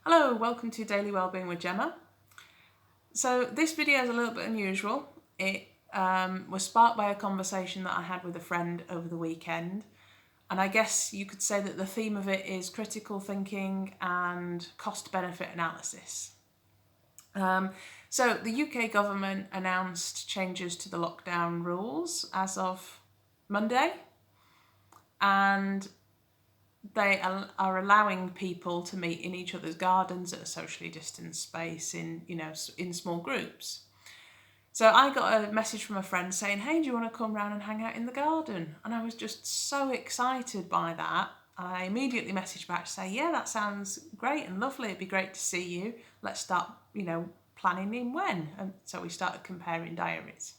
Hello, welcome to Daily Wellbeing with Gemma. So this video is a little bit unusual. It was sparked by a conversation that I had with a friend over the weekend. And I guess you could say that the theme of it is critical thinking and cost-benefit analysis. So the UK government announced changes to the lockdown rules as of Monday. And they are allowing people to meet in each other's gardens at a socially distanced space in small groups. So I got a message from a friend saying, hey, do you want to come round and hang out in the garden? And I was just so excited by that. I immediately messaged back to say, yeah, that sounds great and lovely. It'd be great to see you. Let's start, planning in when. And so we started comparing diaries.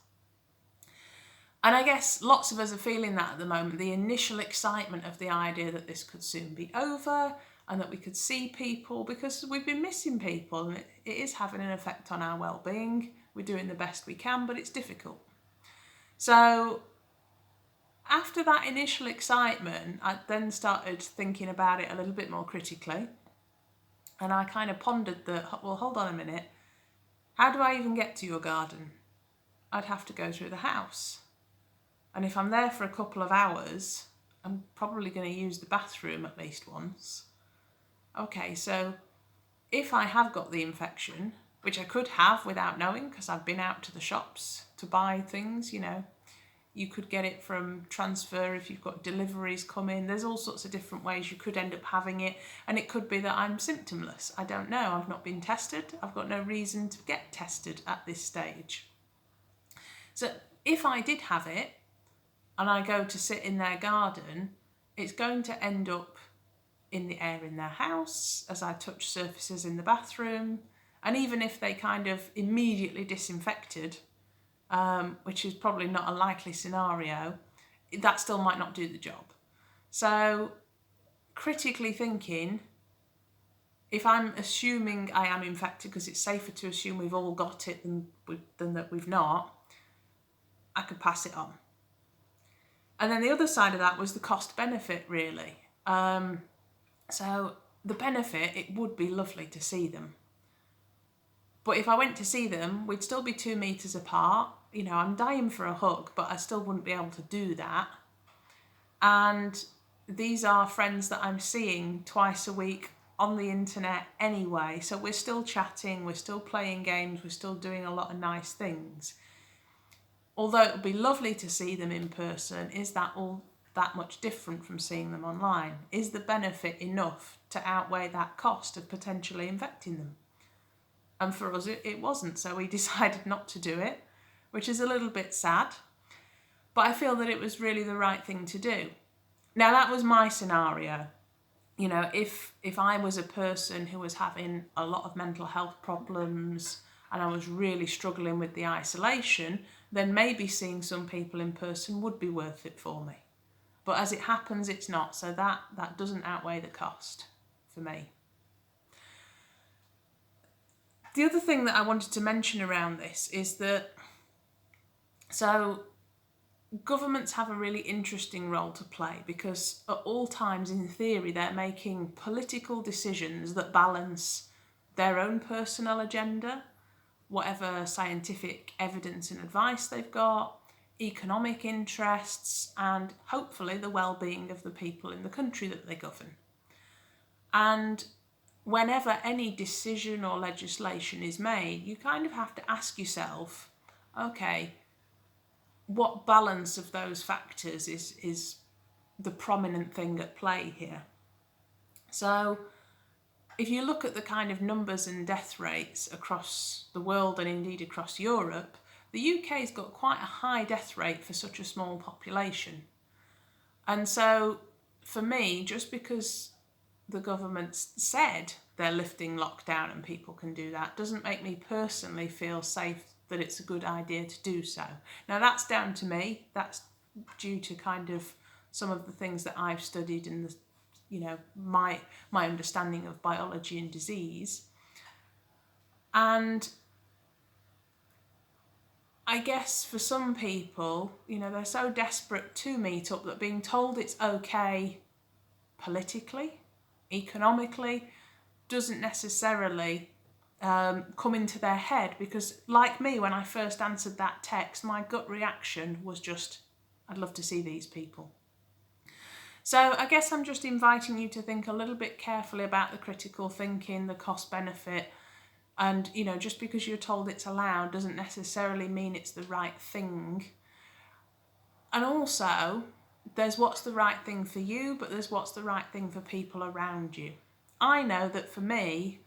And I guess lots of us are feeling that at the moment, the initial excitement of the idea that this could soon be over and that we could see people, because we've been missing people and it is having an effect on our well-being. We're doing the best we can, but it's difficult. So after that initial excitement, I then started thinking about it a little bit more critically. And I kind of pondered that, well, hold on a minute. How do I even get to your garden? I'd have to go through the house. And if I'm there for a couple of hours, I'm probably going to use the bathroom at least once. Okay, so if I have got the infection, which I could have without knowing because I've been out to the shops to buy things, you could get it from transfer if you've got deliveries coming. There's all sorts of different ways you could end up having it. And it could be that I'm symptomless. I don't know. I've not been tested. I've got no reason to get tested at this stage. So if I did have it, and I go to sit in their garden, it's going to end up in the air in their house as I touch surfaces in the bathroom. And even if they kind of immediately disinfected, which is probably not a likely scenario, that still might not do the job. So critically thinking, if I'm assuming I am infected, because it's safer to assume we've all got it than that we've not, I could pass it on. And then the other side of that was the cost benefit, really. So the benefit, it would be lovely to see them. But if I went to see them, we'd still be 2 meters apart. I'm dying for a hug, but I still wouldn't be able to do that. And these are friends that I'm seeing twice a week on the internet anyway. So we're still chatting, we're still playing games, we're still doing a lot of nice things. Although it would be lovely to see them in person, is that all that much different from seeing them online? Is the benefit enough to outweigh that cost of potentially infecting them? And for us, it wasn't, so we decided not to do it, which is a little bit sad. But I feel that it was really the right thing to do. Now, that was my scenario. If I was a person who was having a lot of mental health problems and I was really struggling with the isolation, then maybe seeing some people in person would be worth it for me. But as it happens, it's not. So that doesn't outweigh the cost for me. The other thing that I wanted to mention around this is that, so governments have a really interesting role to play because at all times, in theory, they're making political decisions that balance their own personal agenda, whatever scientific evidence and advice they've got, economic interests, and hopefully the well-being of the people in the country that they govern. And whenever any decision or legislation is made, you kind of have to ask yourself, okay, what balance of those factors is the prominent thing at play here? So if you look at the kind of numbers and death rates across the world and indeed across Europe, the UK's got quite a high death rate for such a small population. And so for me, just because the government said they're lifting lockdown and people can do that, doesn't make me personally feel safe that it's a good idea to do so. Now, that's down to me. That's due to kind of some of the things that I've studied and the my understanding of biology and disease. And I guess for some people, they're so desperate to meet up that being told it's okay politically, economically, doesn't necessarily come into their head, because like me, when I first answered that text, my gut reaction was just, I'd love to see these people. So I guess I'm just inviting you to think a little bit carefully about the critical thinking, the cost benefit, and just because you're told it's allowed doesn't necessarily mean it's the right thing. And also, there's what's the right thing for you, but there's what's the right thing for people around you. I know that for me,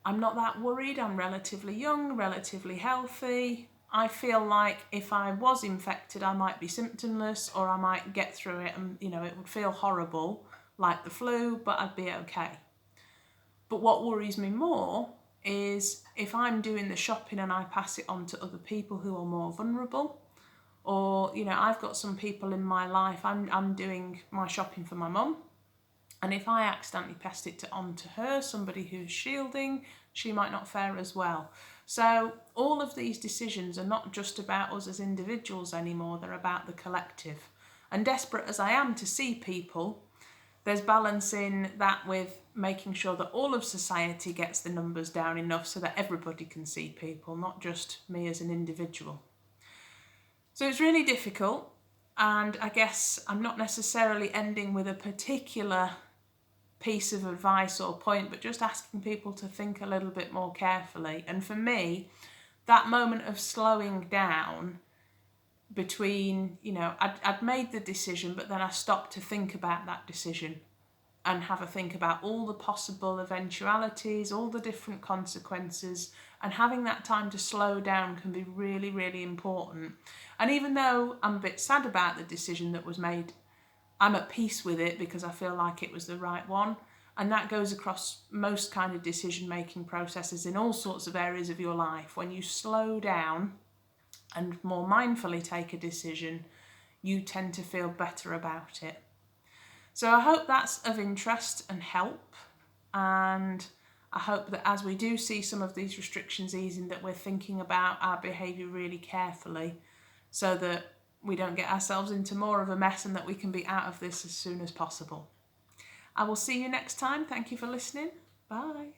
I'm not that worried. I'm relatively young, relatively healthy. I feel like if I was infected, I might be symptomless, or I might get through it and, it would feel horrible, like the flu, but I'd be okay. But what worries me more is if I'm doing the shopping and I pass it on to other people who are more vulnerable, or, I've got some people in my life, I'm doing my shopping for my mum, and if I accidentally passed it on to her, somebody who's shielding, she might not fare as well. So all of these decisions are not just about us as individuals anymore, they're about the collective. And desperate as I am to see people, there's balancing that with making sure that all of society gets the numbers down enough so that everybody can see people, not just me as an individual. So it's really difficult, and I guess I'm not necessarily ending with a particular piece of advice or point, but just asking people to think a little bit more carefully. And for me, that moment of slowing down between, I'd made the decision, but then I stopped to think about that decision and have a think about all the possible eventualities, all the different consequences, and having that time to slow down can be really, really important. And even though I'm a bit sad about the decision that was made, I'm at peace with it because I feel like it was the right one. And that goes across most kind of decision-making processes in all sorts of areas of your life. When you slow down and more mindfully take a decision, you tend to feel better about it. So I hope that's of interest and help. And I hope that as we do see some of these restrictions easing, that we're thinking about our behaviour really carefully so that we don't get ourselves into more of a mess and that we can be out of this as soon as possible. I will see you next time. Thank you for listening. Bye.